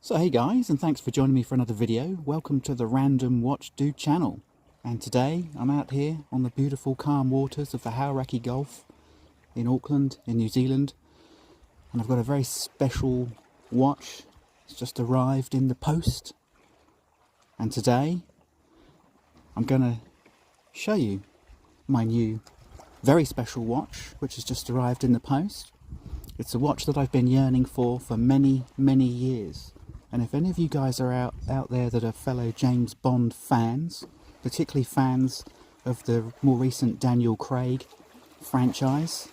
So hey guys, and thanks for joining me for another video. Welcome to the Random Watch Dude channel. And today I'm out here on the beautiful calm waters of the Hauraki Gulf in Auckland in New Zealand, and I've got a very special watch. It's just arrived in the post, and today I'm going to show you my new very special watch which has just arrived in the post. It's a watch that I've been yearning for many years. And if any of you guys are out there that are fellow James Bond fans, particularly fans of the more recent Daniel Craig franchise,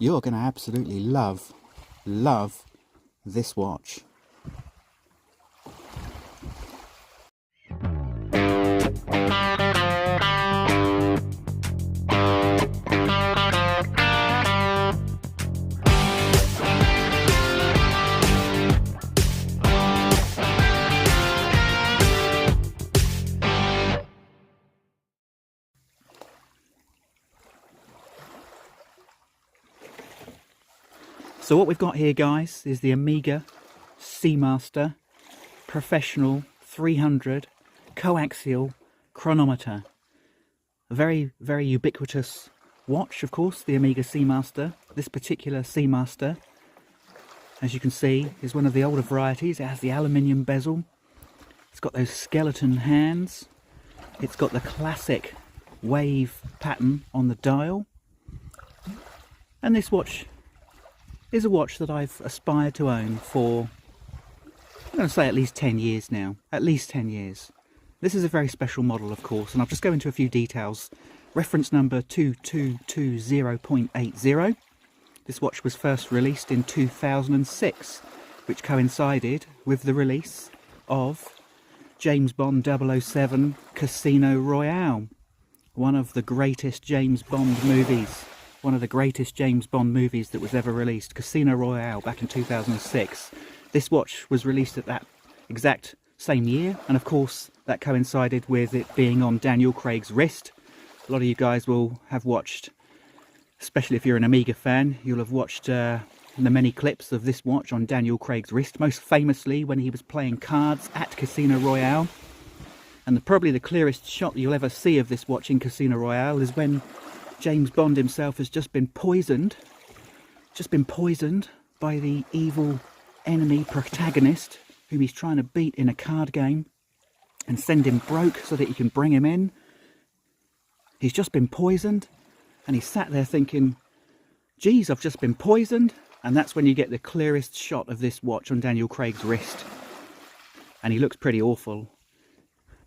you're going to absolutely love this watch. So what we've got here, guys, is the Omega Seamaster Professional 300 coaxial chronometer. A very ubiquitous watch, of course, the Omega Seamaster. This particular Seamaster, as you can see, is one of the older varieties. It has the aluminium bezel. It's got those skeleton hands. It's got the classic wave pattern on the dial. And this watch is a watch that I've aspired to own for, I'm going to say, at least 10 years now. At least 10 years. This is a very special model, of course, and I'll just go into a few details. Reference number 2220.80. This watch was first released in 2006, which coincided with the release of James Bond 007 Casino Royale, one of the greatest James Bond movies. One of the greatest James Bond movies that was ever released, Casino Royale, back in 2006. This watch was released at that exact same year, and of course that coincided with it being on Daniel Craig's wrist. A lot of you guys will have watched, especially if you're an Omega fan, you'll have watched the many clips of this watch on Daniel Craig's wrist, most famously when he was playing cards at Casino Royale. And probably the clearest shot you'll ever see of this watch in Casino Royale is when James Bond himself has just been poisoned by the evil enemy protagonist whom he's trying to beat in a card game and send him broke so that he can bring him in. He's just been poisoned, and he's sat there thinking, geez, I've just been poisoned. And that's when you get the clearest shot of this watch on Daniel Craig's wrist, and he looks pretty awful.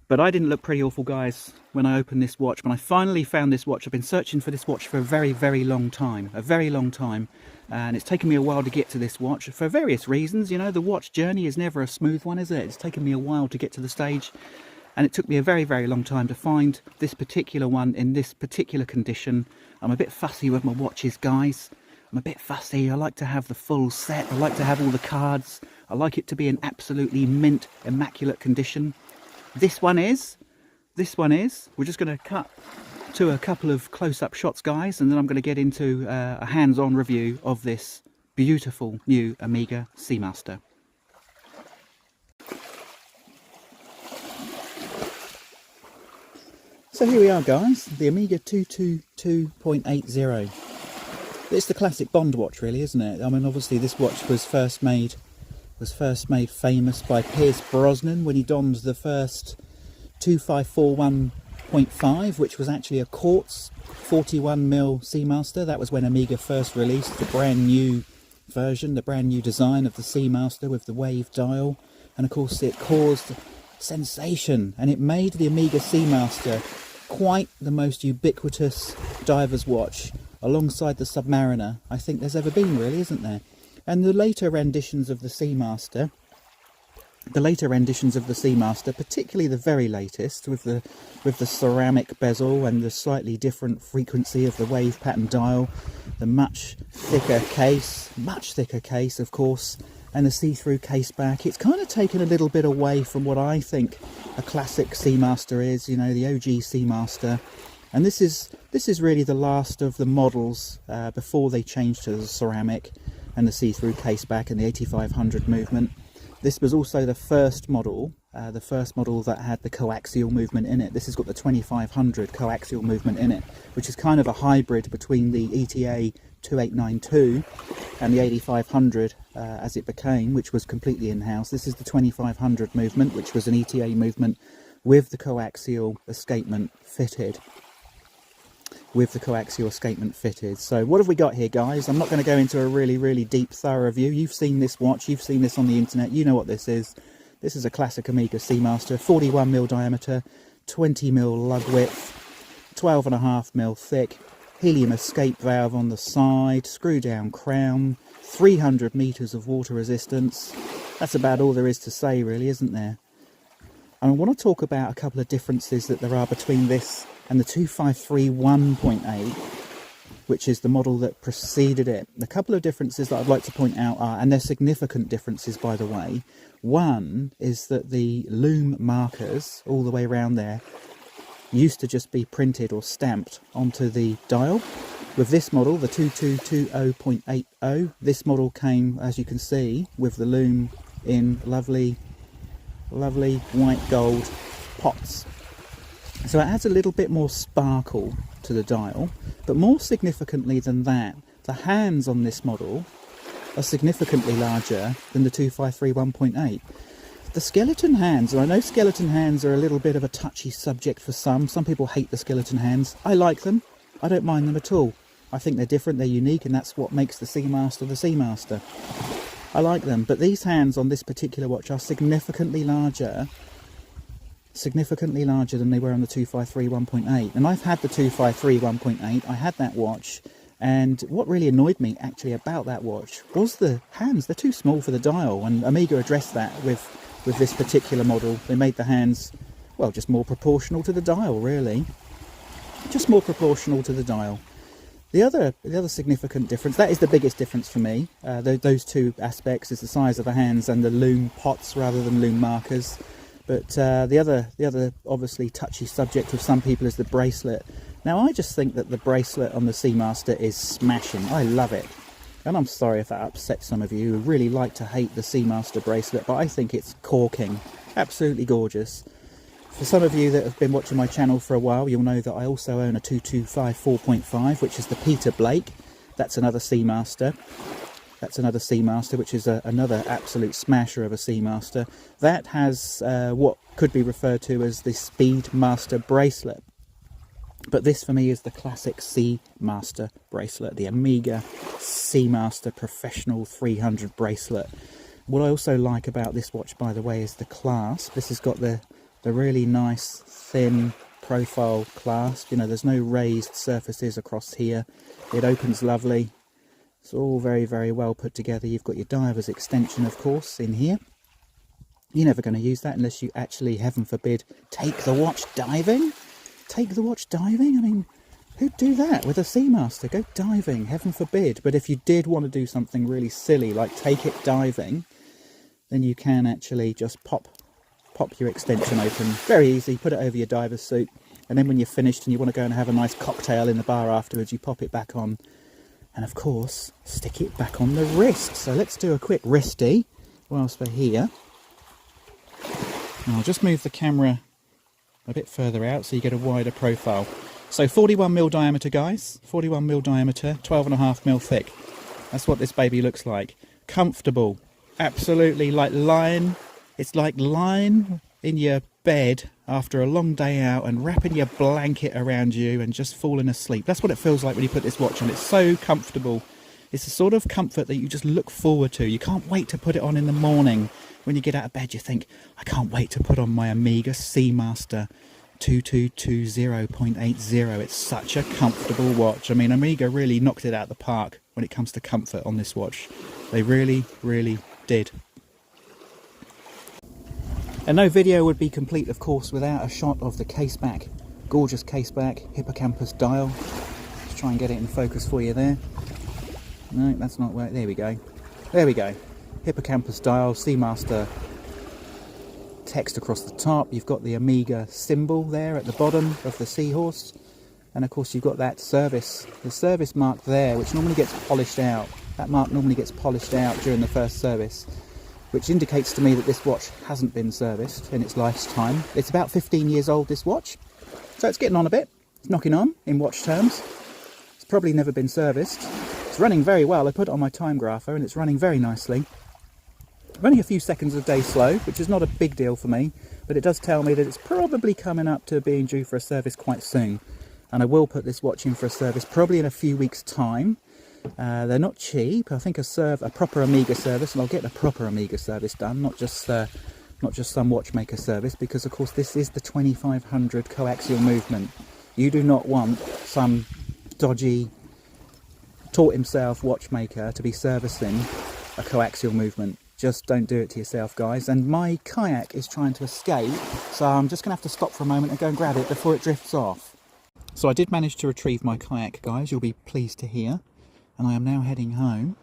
But I didn't look pretty awful, guys, when I opened this watch. When I finally found this watch, I've been searching for this watch for a very long time. And it's taken me a while to get to this watch for various reasons. You know, the watch journey is never a smooth one, is it? It's taken me a while to get to the stage. And it took me a very long time to find this particular one in this particular condition. I'm a bit fussy with my watches, guys. I'm a bit fussy. I like to have the full set. I like to have all the cards. I like it to be in absolutely mint, immaculate condition. This one is. We're just going to cut to a couple of close-up shots, guys, and then I'm going to get into a hands-on review of this beautiful new Omega Seamaster. So here we are, guys, the Omega 222.80. It's the classic Bond watch, really, isn't it? I mean, obviously this watch was first made famous by Pierce Brosnan when he donned the first 2541.5, which was actually a quartz 41mm Seamaster. That was when Omega first released the brand new version, the brand new design of the Seamaster with the wave dial, and of course it caused sensation, and it made the Omega Seamaster quite the most ubiquitous diver's watch alongside the Submariner I think there's ever been, really, isn't there? And the later renditions of the Seamaster, particularly the very latest, with the ceramic bezel and the slightly different frequency of the wave pattern dial, the much thicker case, of course, and the see-through case back, it's kind of taken a little bit away from what I think a classic Seamaster is, you know, the OG Seamaster. And this is really the last of the models before they changed to the ceramic and the see-through case back and the 8500 movement. This was also the first model that had the coaxial movement in it. This has got the 2500 coaxial movement in it, which is kind of a hybrid between the ETA 2892 and the 8500 as it became, which was completely in-house. This is the 2500 movement, which was an ETA movement with the coaxial escapement fitted. So what have we got here, guys? I'm not going to go into a really deep thorough review. You've seen this watch, you've seen this on the internet, you know what this is. This is a classic Omega Seamaster, 41mm diameter, 20mm lug width, 12.5mm thick, helium escape valve on the side, screw down crown, 300 meters of water resistance. That's about all there is to say, really, isn't there? And I want to talk about a couple of differences that there are between this and the 253 1.8, which is the model that preceded it. A couple of differences that I'd like to point out are, and they're significant differences by the way. One is that the loom markers all the way around there used to just be printed or stamped onto the dial. With this model, the 2220.80, this model came, as you can see, with the loom in lovely white gold pots. So it adds a little bit more sparkle to the dial, but more significantly than that, the hands on this model are significantly larger than the 253 1.8. The skeleton hands, and I know skeleton hands are a little bit of a touchy subject for some people hate the skeleton hands. I like them, I don't mind them at all. I think they're different, they're unique, and that's what makes the Seamaster the Seamaster. I like them, but these hands on this particular watch are significantly larger than they were on the 253 1.8. And I've had the 253 1.8, I had that watch, and what really annoyed me actually about that watch was the hands. They're too small for the dial, and Omega addressed that with this particular model. They made the hands, well, just more proportional to the dial, really. Just more proportional to the dial. The other significant difference, that is the biggest difference for me, those two aspects, is the size of the hands and the loom pots rather than loom markers. But the other obviously touchy subject with some people is the bracelet. Now I just think that the bracelet on the Seamaster is smashing. I love it. And I'm sorry if that upsets some of you who really like to hate the Seamaster bracelet, but I think it's corking. Absolutely gorgeous. For some of you that have been watching my channel for a while, you'll know that I also own a 225 4.5, which is the Peter Blake. That's another Seamaster. Which is another absolute smasher of a Seamaster. That has what could be referred to as the Speedmaster bracelet. But this for me is the classic Seamaster bracelet, the Omega Seamaster Professional 300 bracelet. What I also like about this watch, by the way, is the clasp. This has got the really nice thin profile clasp. You know, there's no raised surfaces across here. It opens lovely. It's all very well put together. You've got your diver's extension, of course, in here. You're never going to use that unless you actually, heaven forbid, take the watch diving. Take the watch diving? I mean, who'd do that with a Seamaster? Go diving, heaven forbid. But if you did want to do something really silly, like take it diving, then you can actually just pop your extension open. Very easy. Put it over your diver's suit. And then when you're finished and you want to go and have a nice cocktail in the bar afterwards, you pop it back on. And of course, stick it back on the wrist. So let's do a quick wristy whilst we're here. And I'll just move the camera a bit further out so you get a wider profile. So 41mm diameter, guys. 41mm diameter, 12.5mm thick. That's what this baby looks like. Comfortable. Absolutely like lying. It's like lying in your bed after a long day out and wrapping your blanket around you and just falling asleep. That's what it feels like when you put this watch on. It's so comfortable. It's the sort of comfort that you just look forward to. You can't wait to put it on in the morning. When you get out of bed, you think, I can't wait to put on my Omega Seamaster 2220.80. It's such a comfortable watch. I mean, Omega really knocked it out of the park when it comes to comfort on this watch. They really did. And no video would be complete, of course, without a shot of the caseback. Gorgeous caseback, hippocampus dial. Let's try and get it in focus for you there. No, that's not where. There we go. There we go. Hippocampus dial, Seamaster text across the top. You've got the Omega symbol there at the bottom of the seahorse. And of course you've got that service, the service mark there, which normally gets polished out. That mark normally gets polished out during the first service. which indicates to me that this watch hasn't been serviced in its lifetime. It's about 15 years old, this watch, so it's getting on a bit. It's knocking on in watch terms. It's probably never been serviced. It's running very well. I put it on my time grapher and it's running very nicely. Running a few seconds a day slow, which is not a big deal for me, but it does tell me that it's probably coming up to being due for a service quite soon. And I will put this watch in for a service probably in a few weeks' time. They're not cheap. I think a proper Omega service, and I'll get a proper Omega service done, not just some watchmaker service, because of course this is the 2500 coaxial movement. You do not want some dodgy, taught himself watchmaker to be servicing a coaxial movement. Just don't do it to yourself, guys. And my kayak is trying to escape, so I'm just going to have to stop for a moment and go and grab it before it drifts off. So I did manage to retrieve my kayak, guys, you'll be pleased to hear. And I am now heading home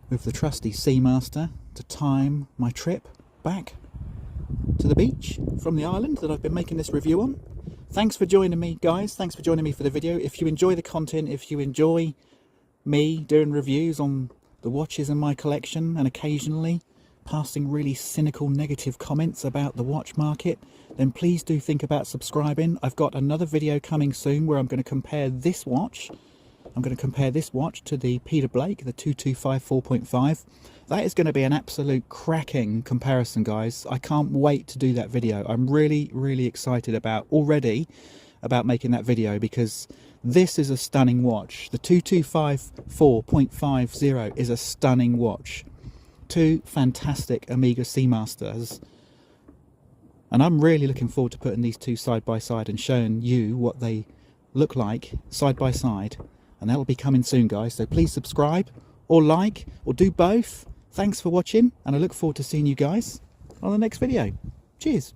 with the trusty Seamaster to time my trip back to the beach from the island that I've been making this review on. Thanks for joining me, guys. Thanks for joining me for the video. If you enjoy the content, if you enjoy me doing reviews on the watches in my collection and occasionally passing really cynical negative comments about the watch market, then please do think about subscribing. I've got another video coming soon where I'm going to compare this watch. I'm going to compare this watch to the Peter Blake, the 225 4.5. That is going to be an absolute cracking comparison, guys. I can't wait to do that video. I'm really, really excited about making that video, because this is a stunning watch. The 225 4.50 is a stunning watch. Two fantastic Omega Seamasters. And I'm really looking forward to putting these two side by side and showing you what they look like side by side. And that'll be coming soon, guys. So please subscribe or like or do both. Thanks for watching, and I look forward to seeing you guys on the next video. Cheers.